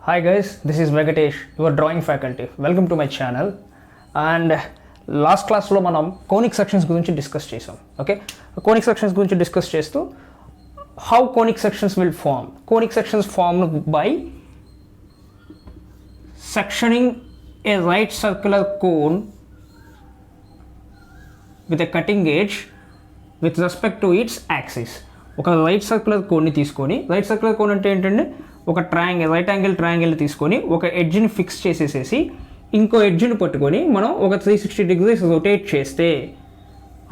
Hi guys, this is Venkatesh, your drawing faculty. Welcome to my channel. And last క్లాస్లో మనం conic sections గురించి discuss చేసాం. Okay, conic sections గురించి discuss చేస్తూ how conic sections will form. Conic sections form by sectioning a right circular cone with a cutting edge with respect to its axis. ఒక right circular కోన్ని తీసుకొని, right circular cone అంటే ఏంటంటే ఒక triangle, right angle triangle తీసుకొని ఒక ఎడ్జ్ని fix చేసేసేసి ఇంకో ఎడ్జ్ని పట్టుకొని మనం ఒక 360 degrees రొటేట్ చేస్తే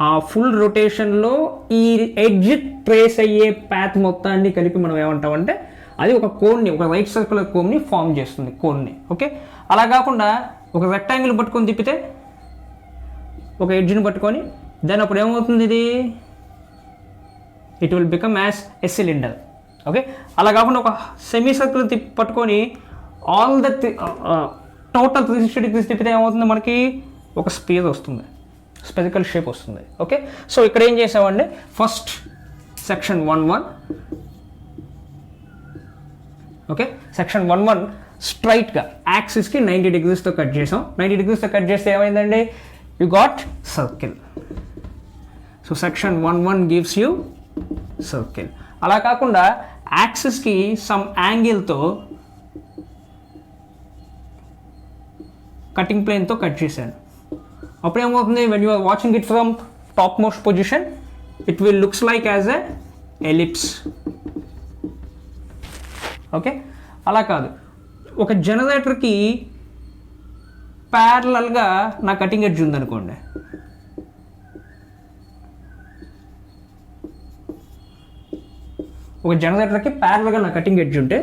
ఆ ఫుల్ రొటేషన్లో ఈ ఎడ్జ్ ట్రేస్ అయ్యే పాత్ మొత్తాన్ని కలిపి మనం ఏమంటామంటే అది ఒక కోన్ని, ఒక రైట్ సర్క్యులర్ కోన్ని ఫామ్ చేస్తుంది, కోన్ని. ఓకే, అలా కాకుండా ఒక రెక్టాంగిల్ పట్టుకొని తిప్పితే ఒక ఎడ్జ్ని పట్టుకొని దాని అప్పుడు ఏమవుతుంది, ఇది it will become as a cylinder. Okay, అలా కాకుండా ఒక సెమీ సర్కిల్ పట్టుకొని ఆల్ ద టోటల్ 360 degrees తిప్పితే ఏమవుతుంది, మనకి ఒక స్పియర్ వస్తుంది, స్పెరికల్ షేప్ వస్తుంది. ఓకే, సో ఇక్కడ ఏం చేసామండి, ఫస్ట్ సెక్షన్ 1-1. ఓకే, సెక్షన్ 1-1 స్ట్రైట్గా యాక్సిస్కి 90 degreesతో కట్ చేసాం. 90 degreesతో కట్ చేస్తే ఏమైందండి, you got circle. So section 1-1 gives you circle. అలా కాకుండా యాక్సిస్కి సమ్ యాంగిల్తో కటింగ్ ప్లేన్తో కట్ చేశాను. అప్పుడు ఏమవుతుంది, when you are watching it from top most position it will looks like as a ellipse. Okay, అలా కాదు, ఒక జనరేటర్కి ప్యారలల్గా నా కటింగ్ ఎడ్జ్ ఉందనుకోండి, ఒక జనరేటర్కి ప్యారలల్గా నా కటింగ్ ఎడ్జ్ ఉంటే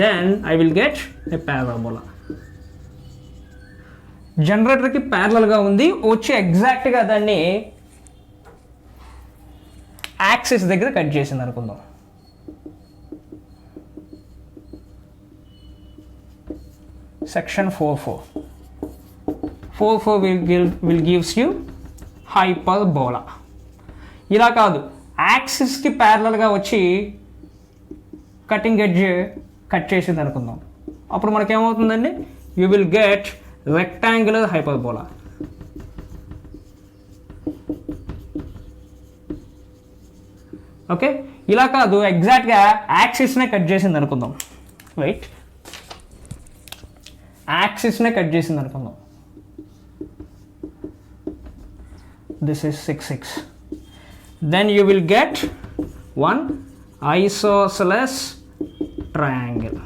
then I will get a parabola. జనరేటర్కి ప్యారలల్గా ఉంది, వచ్చి ఎగ్జాక్ట్గా దాన్ని యాక్సిస్ దగ్గర కట్ చేసింది అనుకుందాం. Section 4-4 will gives you hyperbola. ఇలా కాదు, యాక్సిస్కి ప్యారలల్గా వచ్చి కటింగ్ ఎడ్జ్ కట్ చేసింది అనుకుందాం, అప్పుడు మనకేమవుతుందండి, you will get rectangular hyperbola. Okay, ఇలా కాదు, ఎగ్జాక్ట్గా యాక్సిస్నే కట్ చేసింది అనుకుందాం, రైట్, యాక్సిస్నే కట్ చేసింది అనుకుందాం. This is 6-6. Then you will get one isosceles triangle.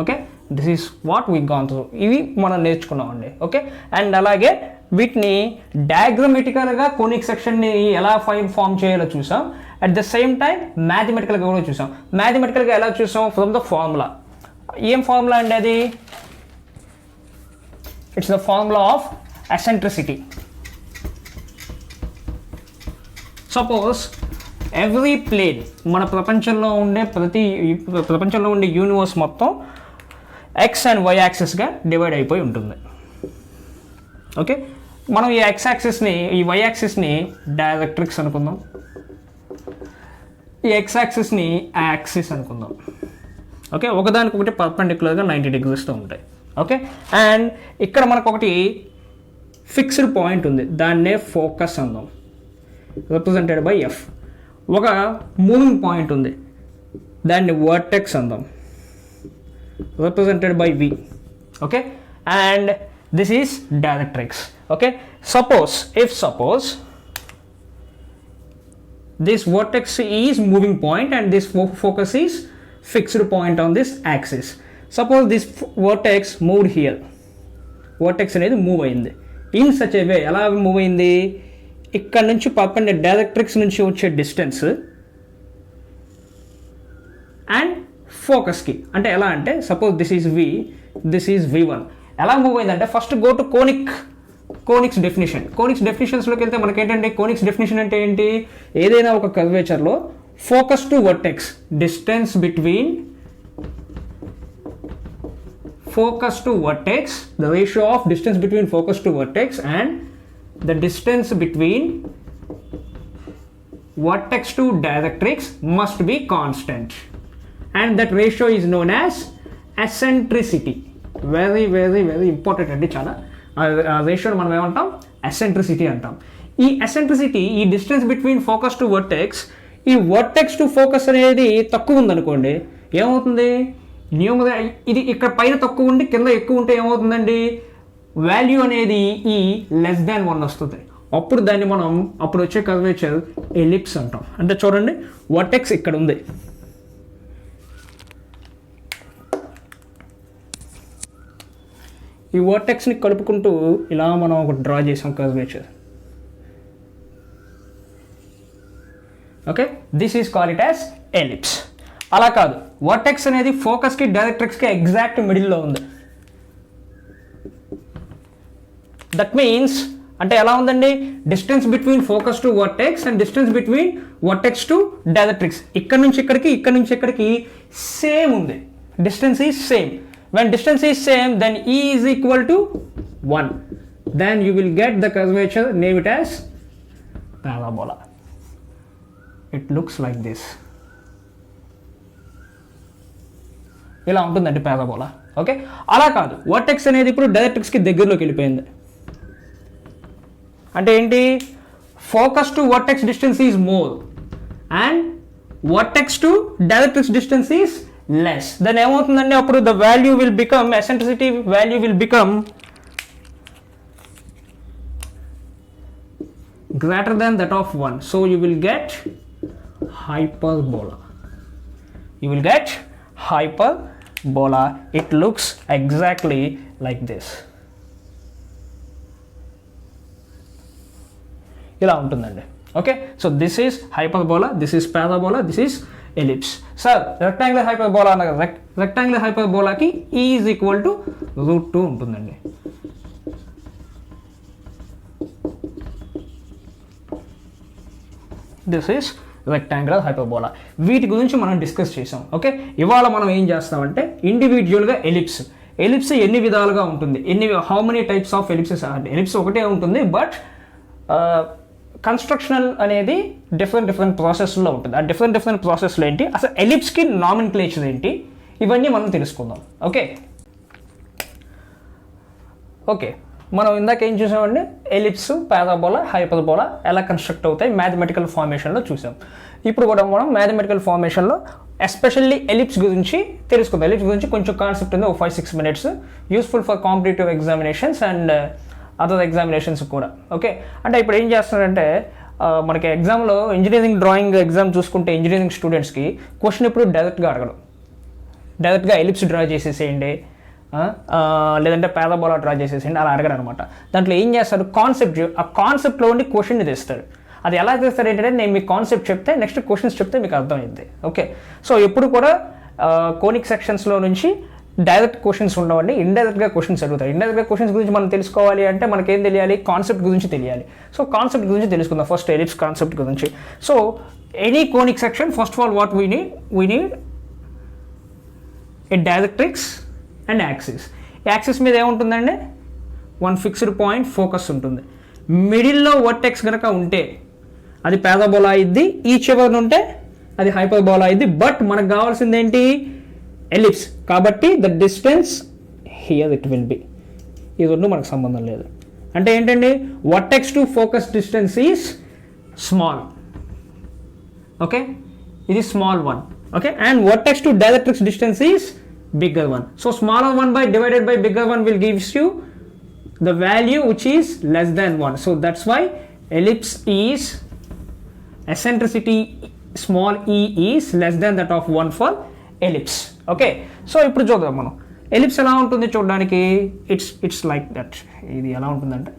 Okay, this is what we gone through. ఇవి మనం నేర్చుకున్నామండి. ఓకే, అండ్ అలాగే వీటిని డయాగ్రమెటికల్గా కోనిక్ సెక్షన్ని ఎలా ఫామ్ చేయాలో చూసాం. అట్ ద సేమ్ టైం మ్యాథమెటికల్గా కూడా చూసాం. మ్యాథమెటికల్గా ఎలా చూసాం, ఫ్రమ్ ద ఫార్ములా. ఏం ఫార్ములా అండి అది, it's the formula of eccentricity. Suppose every plane, మన ప్రపంచంలో ఉండే యూనివర్స్ మొత్తం ఎక్స్ అండ్ వై యాక్సిస్గా డివైడ్ అయిపోయి ఉంటుంది. ఓకే, మనం ఈ ఎక్స్ యాక్సిస్ని, ఈ వై యాక్సిస్ని డైరెక్ట్రిక్స్ అనుకుందాం, ఈ ఎక్స్ యాక్సిస్ని యాక్సిస్ అనుకుందాం. ఓకే, ఒకదానికొకటి పర్పెండిక్యులర్గా 90 degreesతో ఉంటాయి. ఓకే, అండ్ ఇక్కడ మనకు ఒకటి ఫిక్స్డ్ పాయింట్ ఉంది, దాన్నే ఫోకస్ అందాం, రిప్రజెంటెడ్ బై ఎఫ్. ఒక మూవింగ్ పాయింట్ ఉంది, దాన్ని వర్టెక్స్ అందాం, represented by V. Okay, and this is directrix. Okay, suppose this vertex is moving point and this focus is fixed point on this axis. Suppose this vertex moved here, vertex అనేది move అయింది in such a way. ఎలా move అయింది, ఇక్కడ నుంచి directrix నుంచి వచ్చే distance and ఫోకస్కి, అంటే ఎలా అంటే suppose this is V, this is V1. ఎలా మూవ్ అయిందంటే, first go to conics definition. Conics డెఫినేషన్స్లోకి వెళ్తే మనకేంటంటే, కోనిక్స్ డెఫినేషన్ అంటే ఏంటి, ఏదైనా ఒక కర్వేచర్లో focus to vertex, distance between focus to vertex, the ratio of distance between focus to vertex and the distance between vertex to directrix must be constant. And that ratio is known as eccentricity. Very very very important అండి చాలా. ఆ రేషియోని మనం ఏమంటాం, eccentricity అంటాం. ఈ eccentricity, ఈ distance between focus to vertex, ఈ vertex to focus అనేది తక్కువ ఉందనుకోండి, ఏమవుతుంది, ఇది ఇక్కడ పైన తక్కువ ఉండి కింద ఎక్కువ ఉంటే ఏమవుతుందండి, వాల్యూ అనేది ఈ లెస్ దాన్ 1 వస్తుంది. అప్పుడు దాన్ని మనం అప్పుడు వచ్చే కర్వేచర్ ఎలిప్స్ అంటాం. అంటే చూడండి, వర్టెక్స్ ఇక్కడ ఉంది, ఈ వర్టెక్స్ని కలుపుకుంటూ ఇలా మనం ఒక డ్రా చేసాం curvature. Okay, this is call it as ellipse. అలా కాదు, వర్టెక్స్ అనేది ఫోకస్కి డైరెక్ట్రిక్స్కి ఎగ్జాక్ట్ మిడిల్లో ఉంది. దట్ మీన్స్ అంటే ఎలా ఉందండి, distance between focus to vertex and distance between vertex to directrix ఇక్కడ నుంచి ఇక్కడికి సేమ్ ఉంది. Distance is same. When distance is same, then E is equal to 1. Then you will get the curvature, name it as parabola. It looks like this. ఇలా ఉంటుందండి parabola. Okay, అలా కాదు, vertex అనేది ఇప్పుడు డైరెక్ట్రిక్స్కి దగ్గరలోకి వెళ్ళిపోయింది. అంటే ఏంటి, focus to vertex distance is more and vertex to directrix distance is less. Then ఏమవుతుందండి, అప్పుడు the value will become, eccentricity value will become greater than that of 1. So you will get hyperbola. You will get hyperbola. It looks exactly like this. ఇలా ఉంటుందండి. Okay, so this is hyperbola, this is parabola, this is ellipse. Sir rectangular hyperbola అన్నారు కదా, rectangular హైపర్బోలాకి E is equal to √2 ఉంటుందండి. This is rectangular hyperbola. వీటి గురించి మనం discuss చేసాం. ఓకే, ఇవాళ మనం ఏం చేస్తామంటే ఇండివిజువల్గా ఎలిప్స్ ఎన్ని విధాలుగా ఉంటుంది, how many types of ellipses. Ellipse ఒకటే ఉంటుంది, బట్ కన్స్ట్రక్షనల్ అనేది డిఫరెంట్ ప్రాసెస్లో ఉంటుంది. ఆ డిఫరెంట్ ప్రాసెస్లో ఏంటి, అసలు ఎలిప్స్కి నామెన్క్లేచర్ ఏంటి, ఇవన్నీ మనం తెలుసుకుందాం. ఓకే, మనం ఇందాక ఏం చూసామండి, ఎలిప్స్, పారాబోలా, హైపర్బోలా ఎలా కన్స్ట్రక్ట్ అవుతాయి మ్యాథమెటికల్ ఫార్మేషన్లో చూసాం. ఇప్పుడు కూడా మనం మ్యాథమెటికల్ ఫార్మేషన్లో ఎస్పెషల్లీ ఎలిప్స్ గురించి తెలుసుకుందాం. ఎలిప్స్ గురించి కొంచెం కాన్సెప్ట్ ఉంది, 5-6 minutes, useful for competitive examinations and other examinations కూడా. ఓకే, అంటే ఇప్పుడు ఏం చేస్తున్నారంటే, మనకి ఎగ్జామ్లో ఇంజనీరింగ్ డ్రాయింగ్ ఎగ్జామ్ చూసుకుంటే ఇంజనీరింగ్ స్టూడెంట్స్కి క్వశ్చన్ ఇప్పుడు డైరెక్ట్గా అడగడం, డైరెక్ట్గా ఎలిప్స్ డ్రా చేసేసేయండి, లేదంటే పారాబోలా డ్రా చేసేసేయండి అలా అడగడం అనమాట. దాంట్లో ఏం చేస్తారు, ఆ కాన్సెప్ట్లో ఉండి క్వశ్చన్ని తెస్తారు. అది ఎలా చేస్తారు ఏంటంటే, నేను మీకు కాన్సెప్ట్ చెప్తే నెక్స్ట్ క్వశ్చన్స్ చెప్తే మీకు అర్థమైంది. ఓకే, సో ఎప్పుడు కూడా కోనిక్ సెక్షన్స్లో నుంచి డైరెక్ట్ క్వశ్చన్స్ ఉండవండి, ఇండైరెక్ట్గా క్వశ్చన్స్ అడుగుతారు. ఇండైరెక్ట్గా క్వశ్చన్స్ గురించి మనం తెలుసుకోవాలి అంటే మనకేం తెలియాలి, కాన్సెప్ట్ గురించి తెలియాలి. సో కాన్సెప్ట్ గురించి తెలుసుకుందాం. ఫస్ట్ ఎలిప్స్ కాన్సెప్ట్ గురించి. So any conic section, first of all what we need a directrix and axis. Axis మీద ఏముంటుందండి, 1 ఫిక్స్డ్ పాయింట్ ఫోకస్ ఉంటుంది. మిడిల్లో వర్టెక్స్ కనుక ఉంటే అది పారాబోలా అయింది, ఈ చివరి ఉంటే అది హైపర్బోలా అయింది. బట్ మనకు కావాల్సింది ఏంటి, ఎలిప్స్. కాబట్టి the distance here it will be. ఈ రెండు మనకు సంబంధం లేదు. అంటే ఏంటండి, vertex to focus distance is small. Okay, ఇది small 1. Okay, and vertex to directrix distance is bigger one. So smaller one divided by bigger one will gives you the value which is less than 1. So that's why ellipse is eccentricity small e is less than that of 1 for ellipse. Okay, so ఇప్పుడు చూద్దాం మనం ellipse ఎలా ఉంటుంది చూడడానికి. It's like that. ఇది ఎలా ఉంటుందంటే,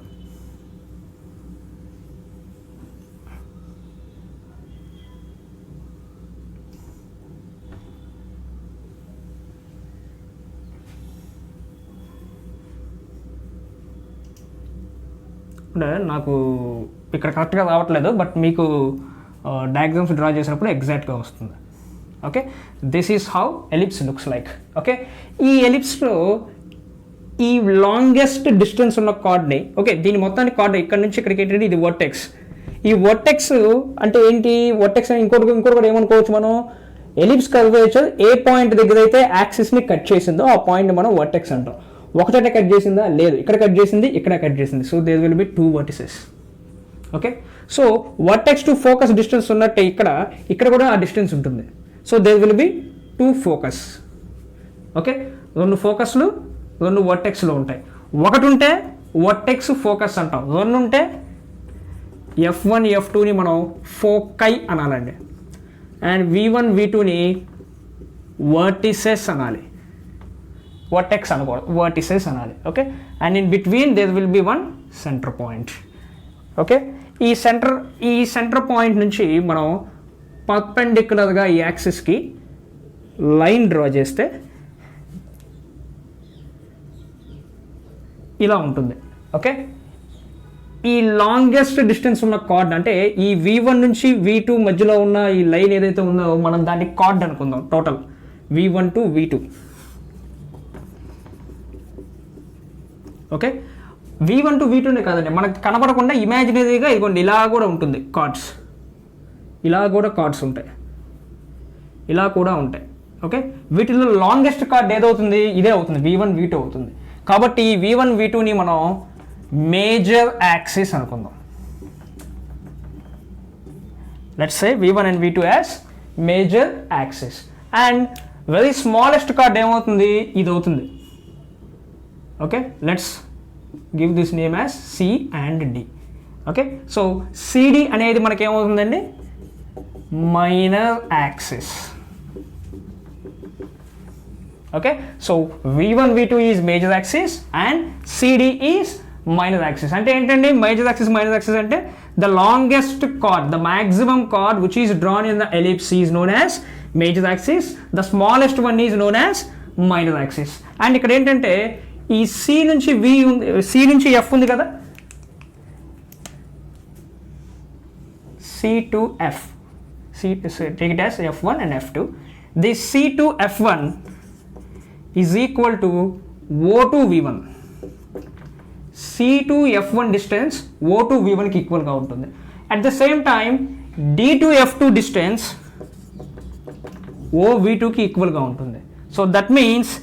అంటే నాకు ఇక్కడ కరెక్ట్గా రావట్లేదు, బట్ మీకు డయాగ్రామ్స్ డ్రా చేసినప్పుడు ఎగ్జాక్ట్గా వస్తుంది. Okay, this is how ellipse looks like. Okay, ఈ ఎలిప్స్లో ఈ లాంగెస్ట్ డిస్టెన్స్ ఉన్న కార్డ్ని, ఓకే దీని మొత్తానికి కార్డ్ ఇక్కడ నుంచి ఇక్కడికి ఏంటంటే ఇది వర్టెక్స్. ఈ వర్టెక్స్ అంటే ఏంటి, వర్టెక్స్ అని ఇంకోటి కూడా ఏమనుకోవచ్చు మనం, ఎలిప్స్ కర్వేచర్ ఏ పాయింట్ దగ్గర అయితే యాక్సిస్ని కట్ చేసిందో ఆ పాయింట్ మనం వర్టెక్స్ అంటాం. ఒకటే కట్ చేసిందా? లేదు, ఇక్కడ కట్ చేసింది, ఇక్కడ కట్ చేసింది. So there will be 2 vertices. Okay, so vertex to focus distance ఉన్నట్టే ఇక్కడ కూడా ఆ డిస్టెన్స్ ఉంటుంది. So there will be 2 focus. Okay, 2 ఫోకస్లు 2 వర్టెక్స్లు ఉంటాయి. ఒకటి ఉంటే వర్టెక్స్ ఫోకస్ అంటాం, 2 ఉంటే F1 F2ని మనం ఫోకై అనాలండి, అండ్ V1 V2ని వర్టిసెస్ అనాలి, వర్టెక్స్ అనకూడదు, వర్టిసెస్ అనాలి. Okay, and in between there will be 1 centre point. Okay, ఈ సెంటర్ పాయింట్ నుంచి మనం పర్పెండిక్యులర్గా ఈ యాక్సిస్కి లైన్ డ్రా చేస్తే ఇలా ఉంటుంది. ఓకే, ఈ లాంగెస్ట్ డిస్టెన్స్ ఉన్న కార్డ్ అంటే ఈ V1 నుంచి V2 మధ్యలో ఉన్న ఈ లైన్ ఏదైతే ఉందో మనం దాన్ని కార్డ్ అనుకుందాం. Total V1 to V2. Okay, V1 to V2నే కాదండి, మనకు కనపడకుండా ఇమాజినరీగా ఇదిగోండి ఇలా కూడా ఉంటుంది కార్డ్స్, ఇలా కూడా కార్డ్స్ ఉంటాయి, ఇలా కూడా ఉంటాయి. ఓకే, వీటిలో లాంగెస్ట్ కార్డ్ ఏదవుతుంది? ఇదే అవుతుంది, V1 V2 అవుతుంది. కాబట్టి V1 V2ని మనం మేజర్ యాక్సిస్ అనుకుందాం. Let's say V1 and V2 as major axis. And very smallest chord ఏమవుతుంది? ఇది అవుతుంది. Okay, let's give this name as C and D. Okay, so CD అనేది మనకి ఏమవుతుందండి? Minor axis. Okay, so V1 V2 is major axis and CD is minor axis. అంటే ఏంటండి major axis minor axis అంటే the longest chord, the maximum chord which is drawn in the ellipse is known as major axis, the smallest one is known as minor axis. And ఇక్కడ ఏంటంటే ఈ C నుంచి V ఉంది, C నుంచి F ఉంది కదా, C to F, take it as F1 and F2. This C to F1 is equal to O to V1. C to F1 distance O to V1 కి ఈక్వల్గా ఉంటుంది. At the same time D to F2 distance O V2కి ఈక్వల్గా ఉంటుంది. So that means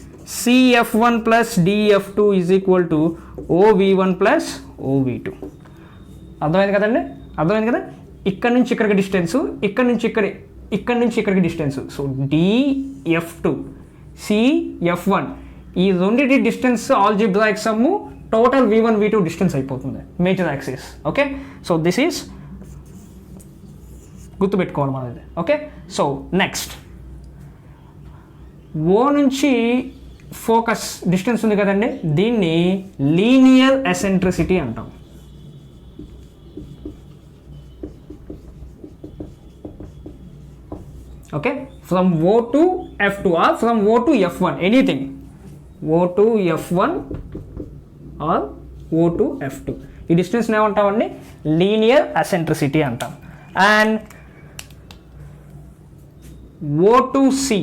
CF1 plus DF2 is equal to OV1 plus OV2. అర్థమైంది కదండి? అర్థమైంది కదా? ఇక్కడ నుంచి ఇక్కడికి డిస్టెన్స్, ఇక్కడ నుంచి ఇక్కడికి డిస్టెన్స్. సో DF2 CF1 ఈ రెండింటి distance algebraic sum total V1 V2 distance అయిపోతుంది major axis. Okay, so this is గుర్తుపెట్టుకోవాలి మనం ఇది. ఓకే, సో నెక్స్ట్ O నుంచి ఫోకస్ డిస్టెన్స్ ఉంది కదండి, దీన్ని లీనియర్ ఎసెంట్రిసిటీ అంటాం. Okay, from O to F2 or from O to F1, anything, O to F1 or O to F2, ఈ distance ఏమంటామండి? లీనియర్ ఎసెంట్రిసిటీ అంటాం. And O to C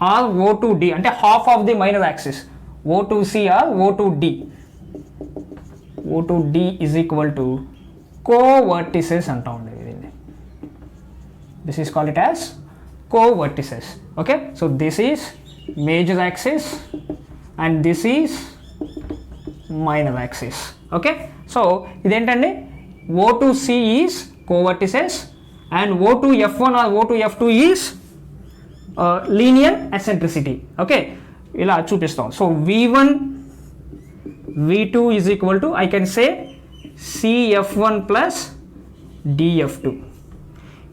or O to D అంటే half of the minor axis, O to C or O to D. O to D is equal to co-vertices అంటామండి దీన్ని. This is called it as co-vertices. Okay, so this is major axis and this is minor axis. Okay, so ఇదేంటండి? O to C is co-vertices and O to F1 or O to F2 is linear eccentricity. Okay, ఇలా చూపిస్తాం. So V1 V2 is equal to I can say CF1 plus DF2.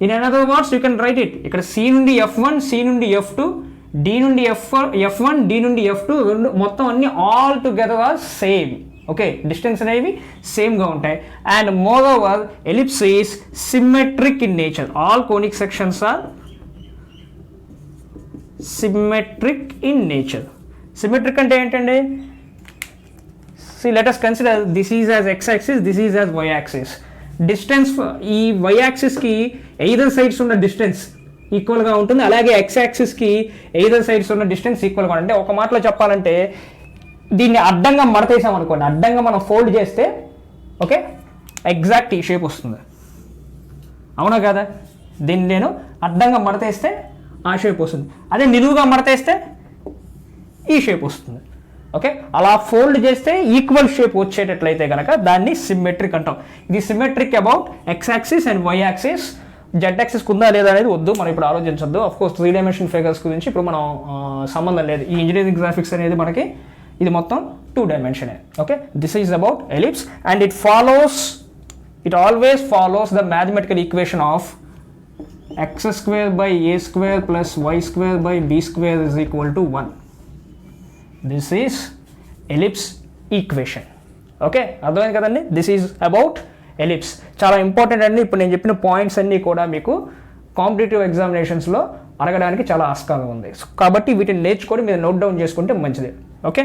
In another words you can write it, ఇక్కడ C నుండి F1, C నుండి F2, D నుండి F1, D నుండి F2 మొత్తం అన్ని all together are same. Okay, distance అనేవి సేమ్గా ఉంటాయి. And moreover ellipse is symmetric in nature. All conic sections are symmetric in nature. Symmetric అంటే ఏంటండి? See, let us consider this is as x-axis, this is as y-axis. Distance ఈ y-axisకి either sides ఉన్న distance ఈక్వల్గా ఉంటుంది, అలాగే x-axisకి either sides ఉన్న distance ఈక్వల్గా ఉంటుంది. అంటే ఒక మాటలో చెప్పాలంటే దీన్ని అడ్డంగా మడతేసాం అనుకోండి, అడ్డంగా మనం ఫోల్డ్ చేస్తే ఓకే ఎగ్జాక్ట్ ఈ షేప్ వస్తుంది. అవునా కదా? దీన్ని నేను అడ్డంగా మడతేస్తే ఆ షేప్ వస్తుంది. అదే నిలువుగా మడతేస్తే ఈ షేప్ వస్తుంది. ఓకే, అలా ఫోల్డ్ చేస్తే ఈక్వల్ షేప్ వచ్చేటట్లయితే కనుక దాన్ని సిమెట్రిక్ అంటాం. ఇది symmetric about X axis and Y axis. Z axis ఉందా లేదా అనేది వద్దు, మనం ఇప్పుడు ఆలోచించద్దు. ఆఫ్ కోర్స్ 3 డైమెన్షన్ ఫిగర్స్ గురించి ఇప్పుడు మనం సంబంధం లేదు. ఈ ఇంజనీరింగ్ గ్రాఫిక్స్ అనేది మనకి ఇది మొత్తం 2 డైమెన్షనే. Okay, this is about ellipse and it always follows the mathematical equation of x square by a square plus y square by b square is equal to 1. This is ellipse equation. Okay, అర్థమైంది కదండి. This is about ellipse. చాలా important అండి. ఇప్పుడు నేను చెప్పిన points అన్నీ కూడా మీకు కాంపిటేటివ్ ఎగ్జామినేషన్స్లో అడగడానికి చాలా ఆస్కారం ఉంది. కాబట్టి వీటిని నేర్చుకొని మీరు నోట్ డౌన్ చేసుకుంటే మంచిది. ఓకే.